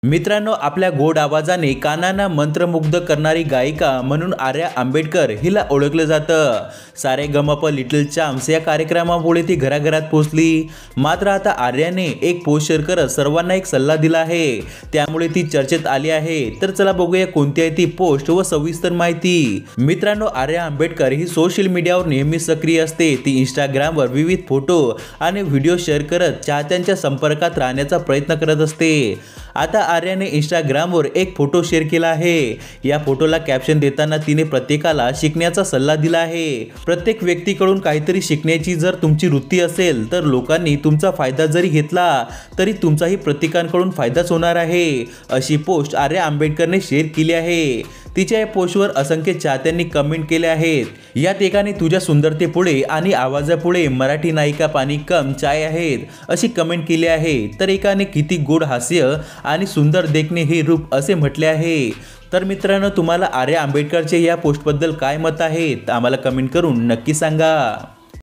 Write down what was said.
मित्रांनो, आपल्या गोड आवाजाने कानांना मंत्रमुग्ध करणारी गायिका म्हणून आर्या आंबेडकर हिला ओळखलं जातं। सारेगमप लिटिल चॅम्प्स या कार्यक्रमामुळे ती घराघरात पोहोचली। मात्र आता आर्याने एक पोस्ट शेअर करत सर्वांना एक सल्ला दिला आहे, त्यामुळे ती चर्चेत आली आहे। तर चला बघूया कोणती आहे ती पोस्ट व सविस्तर माहिती। मित्रांनो, आर्या आंबेडकर ही सोशल मीडियावर नेहमी सक्रिय असते। ती इंस्टाग्रामवर विविध फोटो आणि व्हिडिओ शेअर करत चाहत्यांच्या संपर्कात राहण्याचा प्रयत्न करत असते। आता आर्याने इंस्टाग्रामवर एक फोटो शेअर केला आहे। या फोटोला कॅप्शन देताना तिने प्रत्येकाला शिकण्याचा सल्ला दिला आहे। प्रत्येक व्यक्तीकडून काहीतरी शिकण्याची जर तुमची वृत्ती असेल तर लोकांनी तुमचा फायदा जरी घेतला तरी तुमचाही प्रत्येकाकडून फायदाच होणार आहे, अशी पोस्ट आर्या आंबेडकरने शेअर केली आहे। तिच्या या पोस्टवर असंख्य चाहत्यांनी कमेंट केले आहेत। यात एकाने तुझ्या सुंदरतेपुढे आणि आवाजापुढे मराठी नायिका पाणी कम चाय आहेत, अशी कमेंट केली आहे। तर एकाने किती गोड हास्य आणि सुंदर देखणे हे रूप असे म्हटले आहे। तर मित्रांनो, तुम्हाला आर्या आंबेडकरचे या पोस्टबद्दल काय मत आहे आम्हाला कमेंट करून नक्की सांगा।